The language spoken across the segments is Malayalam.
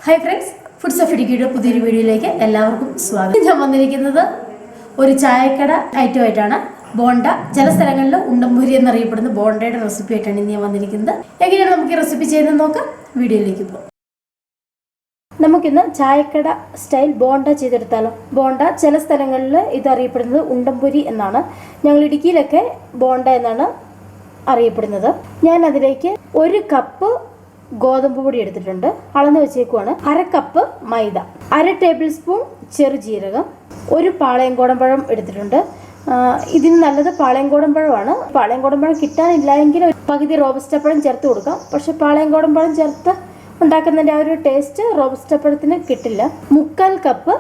ഹായ് ഫ്രണ്ട്സ്, ഫുഡ്സ് ഓഫ് ഇടുക്കിയുടെ പുതിയൊരു വീഡിയോയിലേക്ക് എല്ലാവർക്കും സ്വാഗതം. ഞാൻ വന്നിരിക്കുന്നത് ഒരു ചായക്കട ഐറ്റമായിട്ടാണ്. ബോണ്ട, ചില സ്ഥലങ്ങളിൽ ഉണ്ടംപൊരി എന്നറിയപ്പെടുന്ന ബോണ്ടയുടെ റെസിപ്പി ആയിട്ടാണ് ഇന്ന് ഞാൻ വന്നിരിക്കുന്നത്. എങ്ങനെയാണ് നമുക്ക് ഈ റെസിപ്പി ചെയ്തെന്ന് നോക്കാം. വീഡിയോയിലേക്ക് പോകാം. നമുക്കിന്ന് ചായക്കട സ്റ്റൈൽ ബോണ്ട ചെയ്തെടുത്താലോ. ബോണ്ട ചില സ്ഥലങ്ങളിൽ ഇത് അറിയപ്പെടുന്നത് ഉണ്ടംപൊരി എന്നാണ്. ഞങ്ങൾ ഇടുക്കിയിലൊക്കെ ബോണ്ട എന്നാണ് അറിയപ്പെടുന്നത്. ഞാൻ അതിലേക്ക് 1 കപ്പ് ഗോതമ്പ് പൊടി എടുത്തിട്ടുണ്ട്, അളന്ന് വെച്ചേക്കുവാണ്. 1/2 കപ്പ് മൈദ, 1/2 ടേബിൾ സ്പൂൺ ചെറുജീരകം, 1 പാളയംകോടൻ എടുത്തിട്ടുണ്ട്. ഇതിന് നല്ലത് പാളയംകോടൻ പാളയംകോടൻ കിട്ടാനില്ല എങ്കിൽ പകുതി റോബസ്റ്റ പഴം ചേർത്ത് കൊടുക്കാം. പക്ഷെ പാളയംകോടൻ ചേർത്ത് ഉണ്ടാക്കുന്നതിൻ്റെ ആ ഒരു ടേസ്റ്റ് റോബസ്റ്റ പഴത്തിന് കിട്ടില്ല. 3/4 കപ്പ്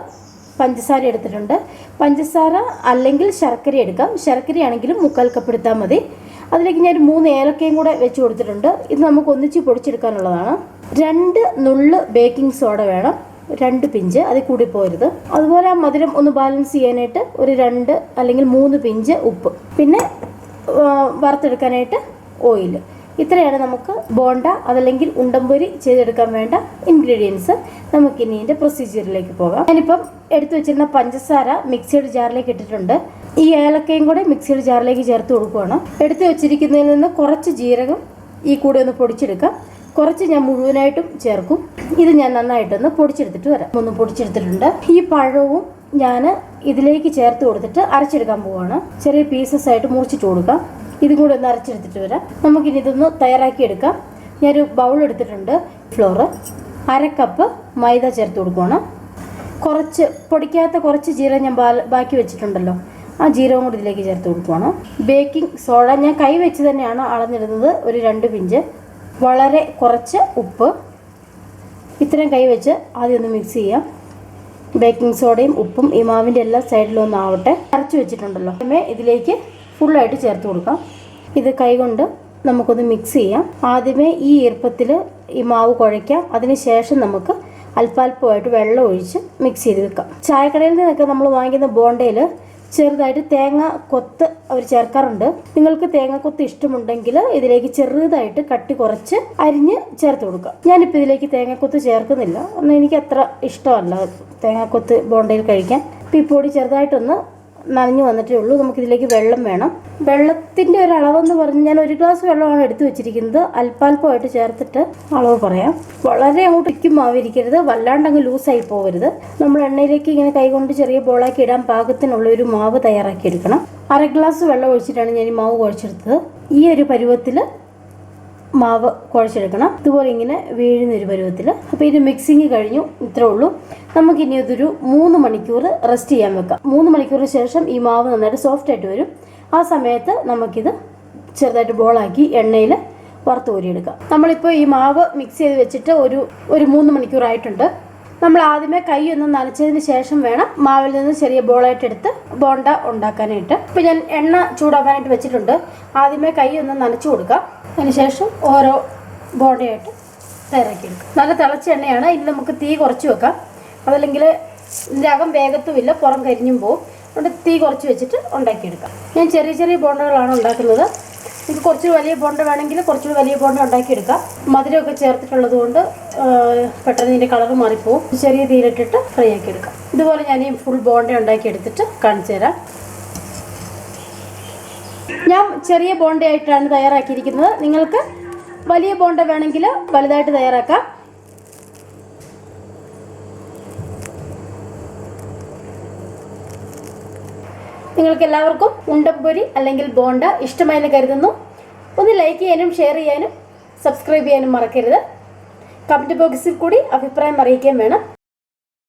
പഞ്ചസാര എടുത്തിട്ടുണ്ട്. പഞ്ചസാര അല്ലെങ്കിൽ ശർക്കര എടുക്കാം. ശർക്കരയാണെങ്കിലും 3/4 കപ്പ് എടുത്താൽ മതി. അതിലേക്ക് ഞാൻ 3 ഏലക്കയും കൂടെ വെച്ച് കൊടുത്തിട്ടുണ്ട്. ഇത് നമുക്ക് ഒന്നിച്ച് പൊടിച്ചെടുക്കാനുള്ളതാണ്. 2 നുള്ള് ബേക്കിംഗ് സോഡ വേണം, 2 പിഞ്ച്, അതിൽ കൂടി പോരുത്. അതുപോലെ ആ മധുരം ഒന്ന് ബാലൻസ് ചെയ്യാനായിട്ട് ഒരു 2 അല്ലെങ്കിൽ 3 പിഞ്ച് ഉപ്പ്, പിന്നെ വറുത്തെടുക്കാനായിട്ട് ഓയിൽ. ഇത്രയാണ് നമുക്ക് ബോണ്ട അതല്ലെങ്കിൽ ഉണ്ടംപൊരി ചെയ്തെടുക്കാൻ വേണ്ട ഇൻഗ്രീഡിയൻസ്. നമുക്കിനി ഇതിൻ്റെ പ്രൊസീജിയറിലേക്ക് പോകാം. ഞാനിപ്പം എടുത്തു വെച്ചിരുന്ന പഞ്ചസാര മിക്സിയുടെ ജാറിലേക്ക് ഇട്ടിട്ടുണ്ട്. ഈ ഏലക്കയും കൂടെ മിക്സിയുടെ ജാറിലേക്ക് ചേർത്ത് കൊടുക്കുകയാണ്. എടുത്തു വെച്ചിരിക്കുന്നതിൽ നിന്ന് കുറച്ച് ജീരകം ഈ കൂടെ ഒന്ന് പൊടിച്ചെടുക്കാം. കുറച്ച് ഞാൻ മുഴുവനായിട്ടും ചേർക്കും. ഇത് ഞാൻ നന്നായിട്ടൊന്ന് പൊടിച്ചെടുത്തിട്ട് വരാം. ഒന്ന് പൊടിച്ചെടുത്തിട്ടുണ്ട്. ഈ പഴവും ഞാൻ ഇതിലേക്ക് ചേർത്ത് കൊടുത്തിട്ട് അരച്ചെടുക്കാൻ പോവുകയാണ്. ചെറിയ പീസസ് ആയിട്ട് മുറിച്ചിട്ട് കൊടുക്കാം. ഇതും കൂടെ ഒന്ന് അരച്ചെടുത്തിട്ട് വരാം. നമുക്കിനി ഇതൊന്ന് തയ്യാറാക്കി എടുക്കാം. ഞാനൊരു ബൗൾ എടുത്തിട്ടുണ്ട്. ഫ്ലോറ്, 1/2 കപ്പ് മൈദ ചേർത്ത് കൊടുക്കുകയാണ്. കുറച്ച് പൊടിക്കാത്ത കുറച്ച് ജീരകം ഞാൻ ബാക്കി വെച്ചിട്ടുണ്ടല്ലോ, ആ ജീരകം കൂടി ഇതിലേക്ക് ചേർത്ത് കൊടുക്കുകയാണ്. ബേക്കിംഗ് സോഡ ഞാൻ കൈ വെച്ച് തന്നെയാണ് അളന്നിടുന്നത്, ഒരു 2 പിഞ്ച്. വളരെ കുറച്ച് ഉപ്പ്. ഇത്രയും കൈ വെച്ച് ആദ്യം ഒന്ന് മിക്സ് ചെയ്യാം. ബേക്കിംഗ് സോഡയും ഉപ്പും ഈ മാവിൻ്റെ എല്ലാ സൈഡിലും ഒന്ന് ആവട്ടെ. അരച്ച് വെച്ചിട്ടുണ്ടല്ലോ, ഇതിലേക്ക് ഫുള്ളായിട്ട് ചേർത്ത് കൊടുക്കാം. ഇത് കൈകൊണ്ട് നമുക്കൊന്ന് മിക്സ് ചെയ്യാം. ആദ്യമേ ഈ ഈർപ്പത്തിൽ ഈ മാവ് കുഴയ്ക്കാം. അതിനുശേഷം നമുക്ക് അല്പാൽപ്പമായിട്ട് വെള്ളം ഒഴിച്ച് മിക്സ് ചെയ്ത് വെക്കാം. ചായക്കടയിൽ നിന്നൊക്കെ നമ്മൾ വാങ്ങിക്കുന്ന ബോണ്ടയിൽ ചെറുതായിട്ട് തേങ്ങ കൊത്ത് അവർ ചേർക്കാറുണ്ട്. നിങ്ങൾക്ക് തേങ്ങാക്കൊത്ത് ഇഷ്ടമുണ്ടെങ്കിൽ ഇതിലേക്ക് ചെറുതായിട്ട് കട്ടി കുറച്ച് അരിഞ്ഞ് ചേർത്ത് കൊടുക്കുക. ഞാനിപ്പോൾ ഇതിലേക്ക് തേങ്ങാക്കൊത്ത് ചേർക്കുന്നില്ല, എന്നാൽ എനിക്ക് അത്ര ഇഷ്ടമല്ല തേങ്ങാക്കൊത്ത് ബോണ്ടയിൽ കഴിക്കാൻ. ഇപ്പോൾ ഈ പൊടി ചെറുതായിട്ടൊന്ന് നനഞ്ഞു വന്നിട്ടേ ഉള്ളൂ. നമുക്കിതിലേക്ക് വെള്ളം വേണം. വെള്ളത്തിൻ്റെ ഒരു അളവെന്ന് പറഞ്ഞ് ഞാൻ 1 ഗ്ലാസ് വെള്ളമാണ് എടുത്തു വെച്ചിരിക്കുന്നത്. അല്പാൽപ്പമായിട്ട് ചേർത്തിട്ട് അളവ് പറയാം. വളരെ അങ്ങോട്ട് ഇരിക്കും മാവിരിക്കരുത്, വല്ലാണ്ട് അങ്ങ് ലൂസായി പോകരുത്. നമ്മൾ എണ്ണയിലേക്ക് ഇങ്ങനെ കൈകൊണ്ട് ചെറിയ ബോളാക്കി ഇടാൻ പാകത്തിനുള്ള ഒരു മാവ് തയ്യാറാക്കി എടുക്കണം. 1/2 ഗ്ലാസ് വെള്ളം ഒഴിച്ചിട്ടാണ് ഞാൻ ഈ മാവ് കുഴച്ചെടുത്തത്. ഈ ഒരു പരുവത്തിൽ മാവ് കുഴച്ചെടുക്കണം. ഇതുപോലെ ഇങ്ങനെ വീഴുന്നൊരു പരുവത്തിൽ. അപ്പോൾ ഇത് മിക്സിങ് കഴിഞ്ഞു. ഇത്രേ ഉള്ളൂ. നമുക്കിനി ഇതൊരു 3 മണിക്കൂർ റെസ്റ്റ് ചെയ്യാൻ വെക്കാം. 3 മണിക്കൂറിന് ശേഷം ഈ മാവ് നന്നായിട്ട് സോഫ്റ്റ് ആയിട്ട് വരും. ആ സമയത്ത് നമുക്കിത് ചെറുതായിട്ട് ബോളാക്കി എണ്ണയിൽ വറുത്ത് കോരിയെടുക്കാം. നമ്മളിപ്പോൾ ഈ മാവ് മിക്സ് ചെയ്ത് വെച്ചിട്ട് ഒരു 3 മണിക്കൂറായിട്ടുണ്ട്. നമ്മൾ ആദ്യമേ കൈ ഒന്ന് നനച്ചതിന് ശേഷം വേണം മാവിൽ നിന്ന് ചെറിയ ബോളായിട്ട് എടുത്ത് ബോണ്ട ഉണ്ടാക്കാനായിട്ട്. ഇപ്പോൾ ഞാൻ എണ്ണ ചൂടാക്കാനായിട്ട് വെച്ചിട്ടുണ്ട്. ആദ്യമേ കൈ ഒന്ന് നനച്ചു കൊടുക്കാം. അതിനുശേഷം ഓരോ ബോണ്ടയായിട്ട് തയ്യാറാക്കിയെടുക്കാം. നല്ല തിളച്ച എണ്ണയാണ്. ഇനി നമുക്ക് തീ കുറച്ച് വെക്കാം. അതല്ലെങ്കിൽ ഇതിൻ്റെ അകം വേഗത്തുമില്ല, പുറം കരിഞ്ഞും പോവും. അതുകൊണ്ട് തീ കുറച്ച് വെച്ചിട്ട് ഉണ്ടാക്കിയെടുക്കാം. ഞാൻ ചെറിയ ചെറിയ ബോണ്ടകളാണ് ഉണ്ടാക്കുന്നത്. നിങ്ങൾക്ക് കുറച്ച് വലിയ ബോണ്ട വേണമെങ്കിൽ കുറച്ചുകൂടി വലിയ ബോണ്ട ഉണ്ടാക്കിയെടുക്കാം. മധുരമൊക്കെ ചേർത്തിട്ടുള്ളത് കൊണ്ട് പെട്ടെന്ന് ഇതിൻ്റെ കളർ മാറിപ്പോവും. ചെറിയ തീയിലിട്ടിട്ട് ഫ്രൈ ആക്കിയെടുക്കാം. ഇതുപോലെ ഞാൻ ഈ ഫുൾ ബോണ്ട ഉണ്ടാക്കിയെടുത്തിട്ട് കാണിച്ചു തരാം. ഞാൻ ചെറിയ ബോണ്ടയായിട്ടാണ് തയ്യാറാക്കിയിരിക്കുന്നത്. നിങ്ങൾക്ക് വലിയ ബോണ്ട വേണമെങ്കിൽ വലുതായിട്ട് തയ്യാറാക്കാം. നിങ്ങൾക്ക് എല്ലാവർക്കും ഉണ്ടംപൊരി അല്ലെങ്കിൽ ബോണ്ട ഇഷ്ടമായെന്ന് കരുതുന്നു. ഒന്ന് ലൈക്ക് ചെയ്യാനും ഷെയർ ചെയ്യാനും സബ്സ്ക്രൈബ് ചെയ്യാനും മറക്കരുത്. കമൻറ്റ് ബോക്സിൽ കൂടി അഭിപ്രായം അറിയിക്കാൻ വേണം.